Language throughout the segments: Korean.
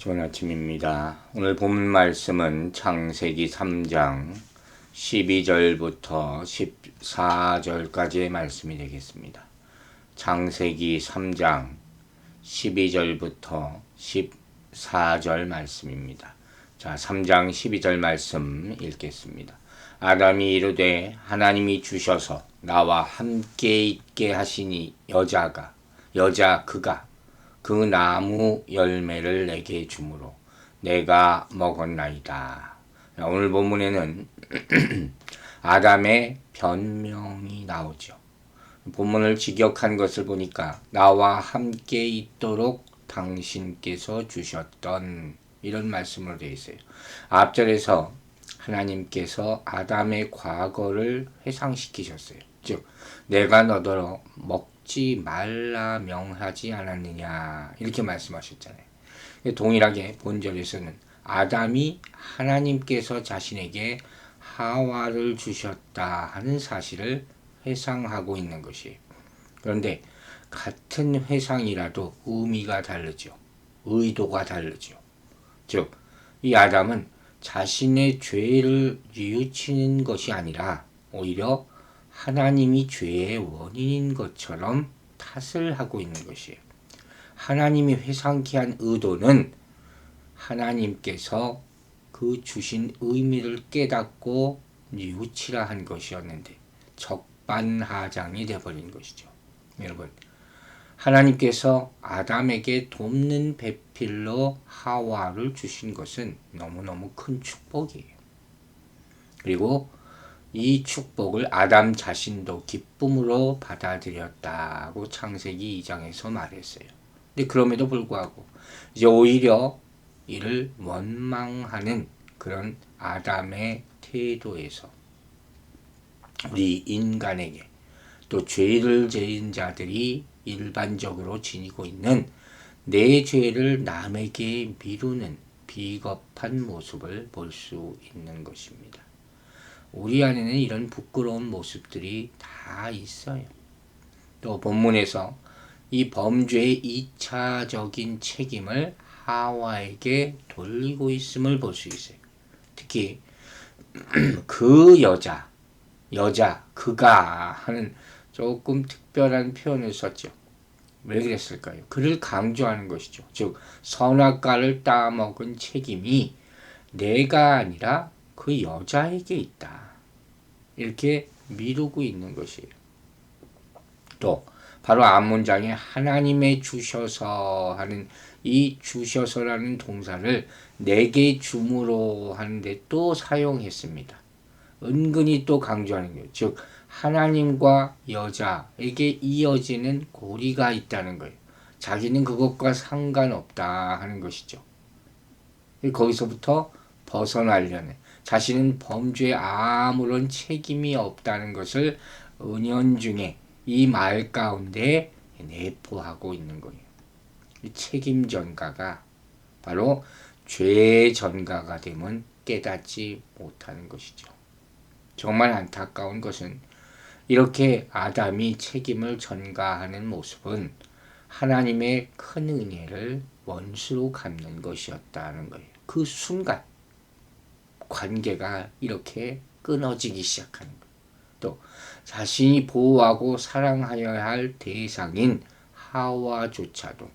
좋은 아침입니다. 오늘 본 말씀은 창세기 3장 12절부터 14절까지의 말씀이 되겠습니다. 창세기 3장 12절부터 14절 말씀입니다. 자, 3장 12절 말씀 읽겠습니다. 아담이 이르되 하나님이 주셔서 나와 함께 있게 하시니 그가 그 나무 열매를 내게 주므로 내가 먹었나이다. 오늘 본문에는 아담의 변명이 나오죠. 본문을 직역한 것을 보니까 나와 함께 있도록 당신께서 주셨던 이런 말씀으로 되어 있어요. 앞절에서 하나님께서 아담의 과거를 회상시키셨어요. 즉 내가 너더러 먹지 말라 명하지 않았느냐 이렇게 말씀하셨잖아요. 동일하게 본절에서는 아담이 하나님께서 자신에게 하와를 주셨다 하는 사실을 회상하고 있는 것이에요. 그런데 같은 회상이라도 의미가 다르죠. 의도가 다르죠. 즉, 이 아담은 자신의 죄를 뉘우치는 것이 아니라 오히려 하나님이 죄의 원인인 것처럼 탓을 하고 있는 것이에요. 하나님이 회상케 한 의도는 하나님께서 그 주신 의미를 깨닫고 뉘우치라 한 것이었는데 적반하장이 되어버린 것이죠. 여러분, 하나님께서 아담에게 돕는 배필로 하와를 주신 것은 너무너무 큰 축복이에요. 그리고 이 축복을 아담 자신도 기쁨으로 받아들였다고 창세기 2장에서 말했어요. 근데 그럼에도 불구하고 이제 오히려 이를 원망하는 그런 아담의 태도에서 우리 인간에게 또 죄를 지은 자들이 일반적으로 지니고 있는 내 죄를 남에게 미루는 비겁한 모습을 볼 수 있는 것입니다. 우리 안에는 이런 부끄러운 모습들이 다 있어요. 또 본문에서 이 범죄의 2차적인 책임을 하와에게 돌리고 있음을 볼 수 있어요. 특히 그 그가 하는 조금 특별한 표현을 썼죠. 왜 그랬을까요? 그를 강조하는 것이죠. 즉 선악과를 따먹은 책임이 내가 아니라 그 여자에게 있다. 이렇게 미루고 있는 것이에요. 또 바로 앞문장에 하나님의 주셔서 하는 이 주셔서라는 동사를 내게 주므로 하는데 또 사용했습니다. 은근히 또 강조하는 거예요. 즉 하나님과 여자에게 이어지는 고리가 있다는 거예요. 자기는 그것과 상관없다 하는 것이죠. 거기서부터 벗어나려는 자신은 범죄에 아무런 책임이 없다는 것을 은연중에 이 말 가운데 내포하고 있는 거예요. 이 책임 전가가 바로 죄 전가가 되면 깨닫지 못하는 것이죠. 정말 안타까운 것은 이렇게 아담이 책임을 전가하는 모습은 하나님의 큰 은혜를 원수로 갚는 것이었다는 거예요. 그 순간 관계가 이렇게 끊어지기 시작하는 거예요. 또 자신이 보호하고 사랑하여야 할 대상인 하와조차도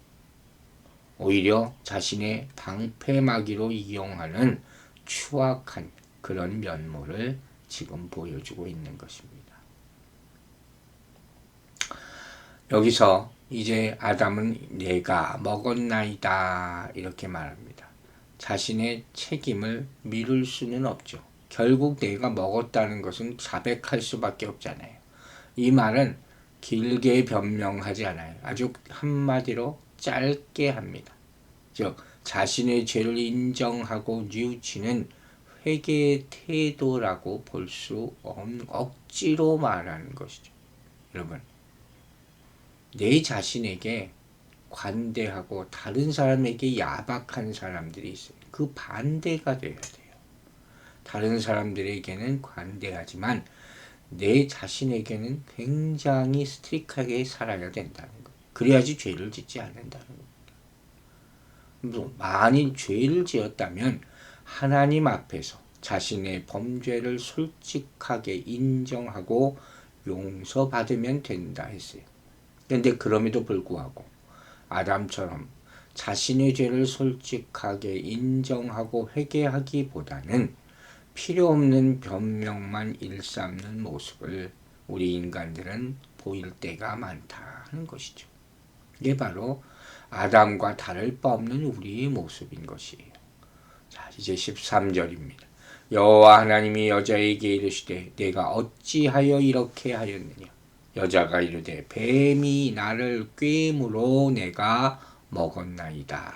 오히려 자신의 방패막이로 이용하는 추악한 그런 면모를 지금 보여주고 있는 것입니다. 여기서 이제 아담은 내가 먹었나이다 이렇게 말합니다. 자신의 책임을 미룰 수는 없죠. 결국 내가 먹었다는 것은 자백할 수밖에 없잖아요. 이 말은 길게 변명하지 않아요. 아주 한마디로 짧게 합니다. 즉 자신의 죄를 인정하고 뉘우치는 회개의 태도라고 볼 수 없는 억지로 말하는 것이죠. 여러분, 내 자신에게 관대하고 다른 사람에게 야박한 사람들이 있어요. 그 반대가 돼야 돼요. 다른 사람들에게는 관대하지만 내 자신에게는 굉장히 스트릭하게 살아야 된다는 것. 그래야지 죄를 짓지 않는다는 것. 만일 죄를 지었다면 하나님 앞에서 자신의 범죄를 솔직하게 인정하고 용서받으면 된다 했어요. 그런데 그럼에도 불구하고 아담처럼 자신의 죄를 솔직하게 인정하고 회개하기보다는 필요 없는 변명만 일삼는 모습을 우리 인간들은 보일 때가 많다는 것이죠. 이게 바로 아담과 다를 바 없는 우리의 모습인 것이에요. 자, 이제 13절입니다. 여호와 하나님이 여자에게 이르시되 내가 어찌하여 이렇게 하였느냐. 여자가 이르되 뱀이 나를 꾀므로 내가 먹었나이다.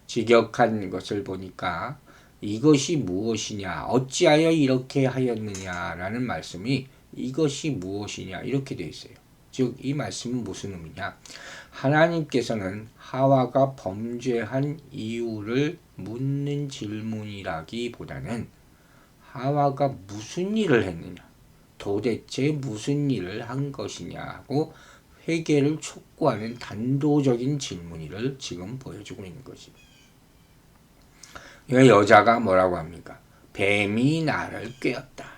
직역한 것을 보니까 이것이 무엇이냐, 어찌하여 이렇게 하였느냐라는 말씀이 이것이 무엇이냐 이렇게 되어 있어요. 즉 이 말씀은 무슨 의미냐, 하나님께서는 하와가 범죄한 이유를 묻는 질문이라기보다는 하와가 무슨 일을 했느냐, 도대체 무슨 일을 한 것이냐 하고 회개를 촉구하는 단도적인 질문을 지금 보여주고 있는 것입니다. 여자가 뭐라고 합니까? 뱀이 나를 꿰었다.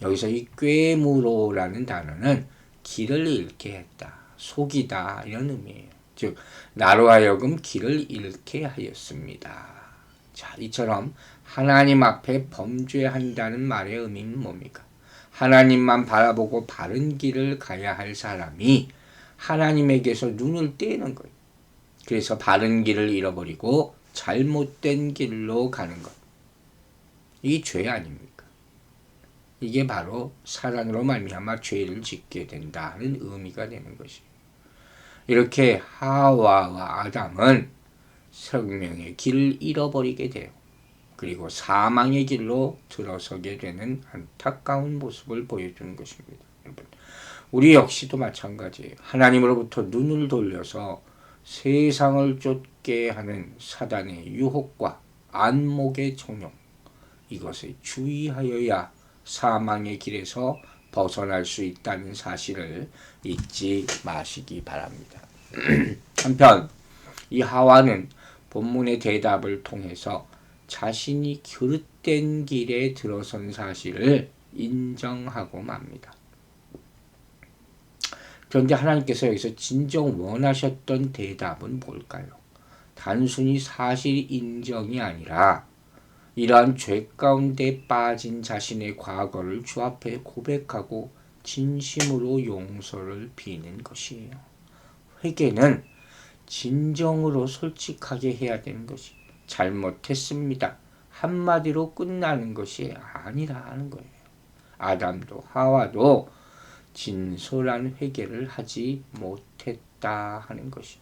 여기서 이 꿰므로라는 단어는 길을 잃게 했다, 속이다 이런 의미예요. 즉 나로 하여금 길을 잃게 하였습니다. 자, 이처럼 하나님 앞에 범죄한다는 말의 의미는 뭡니까? 하나님만 바라보고 바른 길을 가야 할 사람이 하나님에게서 눈을 떼는 거예요. 그래서 바른 길을 잃어버리고 잘못된 길로 가는 것. 이 죄 아닙니까? 이게 바로 사단으로 말미암아 죄를 짓게 된다는 의미가 되는 것이에요. 이렇게 하와와 아담은 생명의 길을 잃어버리게 돼요. 그리고 사망의 길로 들어서게 되는 안타까운 모습을 보여주는 것입니다. 여러분, 우리 역시도 마찬가지예요. 하나님으로부터 눈을 돌려서 세상을 쫓게 하는 사단의 유혹과 안목의 종용, 이것에 주의하여야 사망의 길에서 벗어날 수 있다는 사실을 잊지 마시기 바랍니다. 한편 이 하와는 본문의 대답을 통해서 자신이 그릇된 길에 들어선 사실을 인정하고 맙니다. 그런데 하나님께서 여기서 진정 원하셨던 대답은 뭘까요? 단순히 사실 인정이 아니라 이러한 죄 가운데 빠진 자신의 과거를 주 앞에 고백하고 진심으로 용서를 비는 것이에요. 회개는 진정으로 솔직하게 해야 되는 것이, 잘못했습니다 한마디로 끝나는 것이 아니라는 거예요. 아담도 하와도 진솔한 회개를 하지 못했다 하는 것이.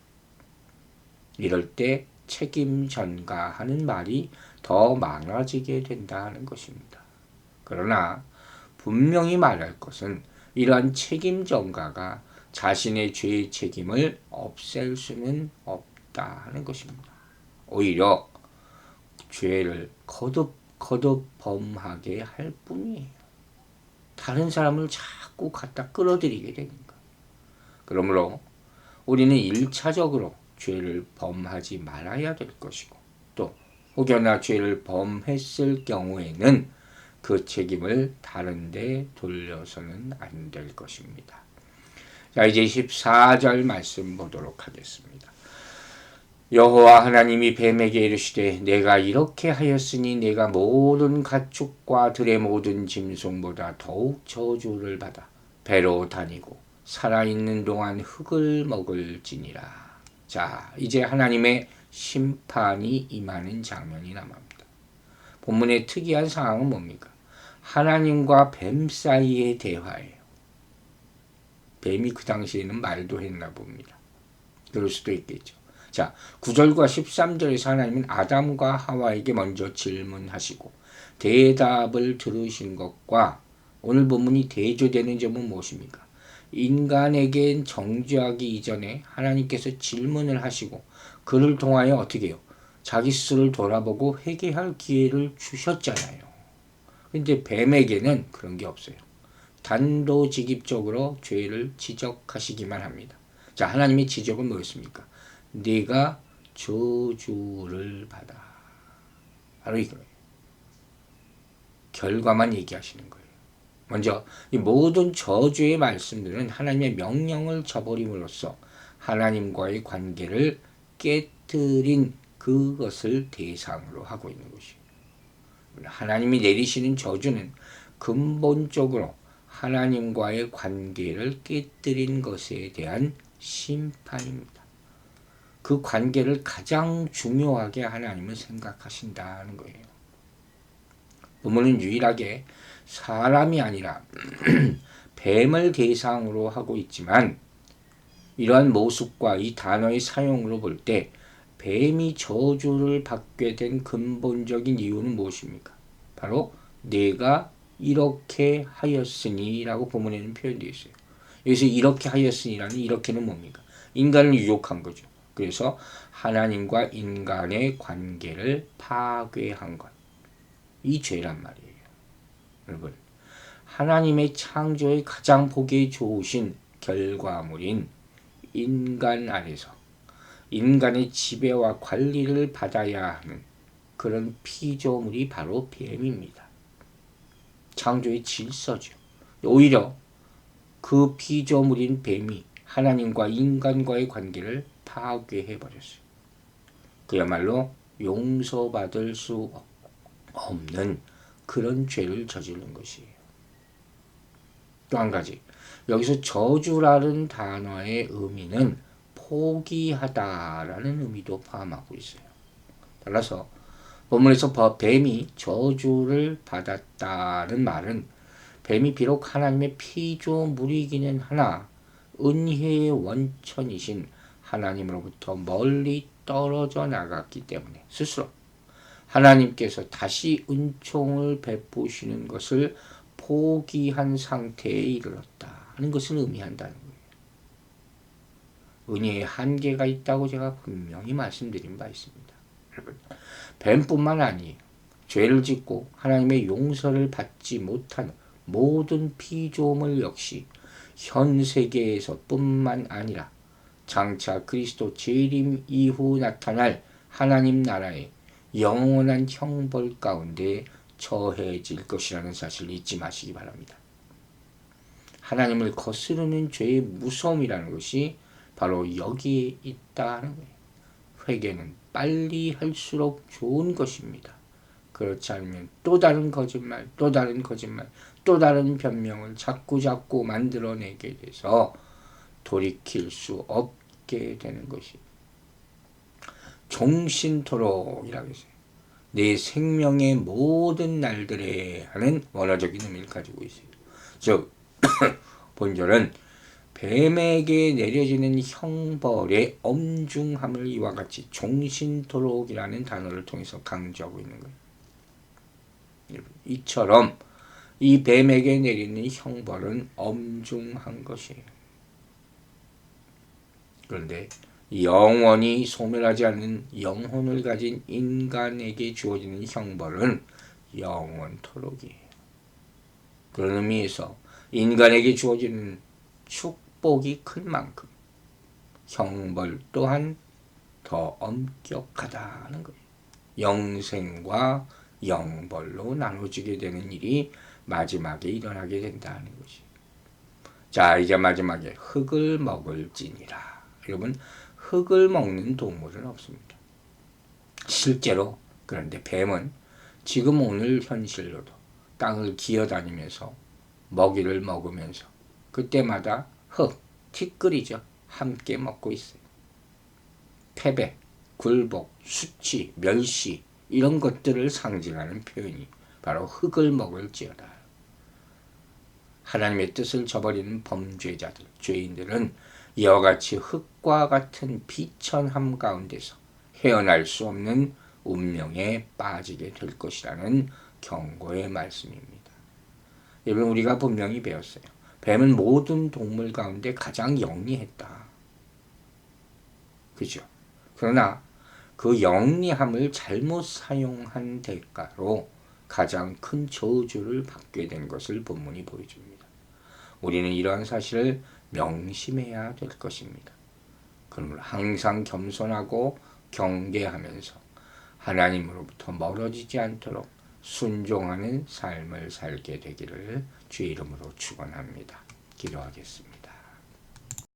이럴 때 책임 전가하는 말이 더 많아지게 된다는 것입니다. 그러나 분명히 말할 것은 이러한 책임 전가가 자신의 죄의 책임을 없앨 수는 없다 하는 것입니다. 오히려 죄를 거듭 범하게 할 뿐이에요. 다른 사람을 자꾸 갖다 끌어들이게 되니까. 그러므로 우리는 1차적으로 죄를 범하지 말아야 될 것이고, 또 혹여나 죄를 범했을 경우에는 그 책임을 다른 데 돌려서는 안 될 것입니다. 자, 이제 14절 말씀 보도록 하겠습니다. 여호와 하나님이 뱀에게 이르시되 내가 이렇게 하였으니 내가 모든 가축과 들의 모든 짐승보다 더욱 저주를 받아 배로 다니고 살아있는 동안 흙을 먹을지니라. 자, 이제 하나님의 심판이 임하는 장면이 남아있습니다. 본문의 특이한 상황은 뭡니까? 하나님과 뱀 사이의 대화예요. 뱀이 그 당시에는 말도 했나 봅니다. 그럴 수도 있겠죠. 자, 9절과 13절에서 하나님은 아담과 하와에게 먼저 질문하시고 대답을 들으신 것과 오늘 본문이 대조되는 점은 무엇입니까? 인간에겐 정죄하기 이전에 하나님께서 질문을 하시고 그를 통하여 어떻게 해요? 자기 스스로를 돌아보고 회개할 기회를 주셨잖아요. 근데 뱀에게는 그런 게 없어요. 단도직입적으로 죄를 지적하시기만 합니다. 자, 하나님의 지적은 뭐였습니까? 네가 저주를 받아. 바로 이거예요. 결과만 얘기하시는 거예요. 먼저 이 모든 저주의 말씀들은 하나님의 명령을 저버림으로써 하나님과의 관계를 깨뜨린 그것을 대상으로 하고 있는 것이에요. 하나님이 내리시는 저주는 근본적으로 하나님과의 관계를 깨뜨린 것에 대한 심판입니다. 그 관계를 가장 중요하게 하나님은 생각하신다는 거예요. 본문은 유일하게 사람이 아니라 뱀을 대상으로 하고 있지만 이러한 모습과 이 단어의 사용으로 볼 때 뱀이 저주를 받게 된 근본적인 이유는 무엇입니까? 바로 내가 이렇게 하였으니 라고 본문에는 표현되어 있어요. 여기서 이렇게 하였으니라는 이렇게는 뭡니까? 인간을 유혹한 거죠. 그래서 하나님과 인간의 관계를 파괴한 것. 이 죄란 말이에요. 여러분, 하나님의 창조의 가장 보기 좋으신 결과물인 인간 안에서 인간의 지배와 관리를 받아야 하는 그런 피조물이 바로 뱀입니다. 창조의 질서죠. 오히려 그 피조물인 뱀이 하나님과 인간과의 관계를 파괴해버렸어요. 그야말로 용서받을 수 없는 그런 죄를 저지른 것이에요. 또 한 가지, 여기서 저주라는 단어의 의미는 포기하다라는 의미도 포함하고 있어요. 따라서 본문에서 뱀이 저주를 받았다는 말은 뱀이 비록 하나님의 피조물이기는 하나 은혜의 원천이신 하나님으로부터 멀리 떨어져 나갔기 때문에 스스로 하나님께서 다시 은총을 베푸시는 것을 포기한 상태에 이르렀다는 것을 의미한다는 거예요. 은혜의 한계가 있다고 제가 분명히 말씀드린 바 있습니다. 여러분, 뱀뿐만 아니에요. 죄를 짓고 하나님의 용서를 받지 못한 모든 피조물 역시 현 세계에서 뿐만 아니라 장차 그리스도 재림 이후 나타날 하나님 나라의 영원한 형벌 가운데 처해질 것이라는 사실을 잊지 마시기 바랍니다. 하나님을 거스르는 죄의 무서움이라는 것이 바로 여기에 있다는 거예요. 회개는 빨리 할수록 좋은 것입니다. 그렇지 않으면 또 다른 거짓말, 또 다른 거짓말, 또 다른 변명을 자꾸 만들어내게 돼서 돌이킬 수 없게 되는 것이 종신토록이라고 했어요. 내 생명의 모든 날들에 하는 원어적인 의미를 가지고 있어요. 즉 본절은 뱀에게 내려지는 형벌의 엄중함을 이와 같이 종신토록이라는 단어를 통해서 강조하고 있는 거예요. 이처럼 이 뱀에게 내리는 형벌은 엄중한 것이에요. 그런데 영원히 소멸하지 않는 영혼을 가진 인간에게 주어지는 형벌은 영원토록이에요. 그런 의미에서 인간에게 주어지는 축복이 큰 만큼 형벌 또한 더 엄격하다는 거예요. 영생과 영벌로 나눠지게 되는 일이 마지막에 일어나게 된다는 것이. 자, 이제 마지막에 흙을 먹을지니라. 여러분, 흙을 먹는 동물은 없습니다. 실제로 그런데 뱀은 지금 오늘 현실로도 땅을 기어다니면서 먹이를 먹으면서 그때마다 흙, 티끌이죠. 함께 먹고 있어요. 패배, 굴복, 수치, 멸시 이런 것들을 상징하는 표현이 바로 흙을 먹을지어다. 하나님의 뜻을 저버리는 범죄자들, 죄인들은 이와 같이 흙과 같은 비천함 가운데서 헤어날 수 없는 운명에 빠지게 될 것이라는 경고의 말씀입니다. 여러분, 우리가 분명히 배웠어요. 뱀은 모든 동물 가운데 가장 영리했다. 그죠? 그러나 그 영리함을 잘못 사용한 대가로 가장 큰 저주를 받게 된 것을 본문이 보여줍니다. 우리는 이러한 사실을 명심해야 될 것입니다. 그러므로 항상 겸손하고 경계하면서 하나님으로부터 멀어지지 않도록 순종하는 삶을 살게 되기를 주의 이름으로 축원합니다. 기도하겠습니다.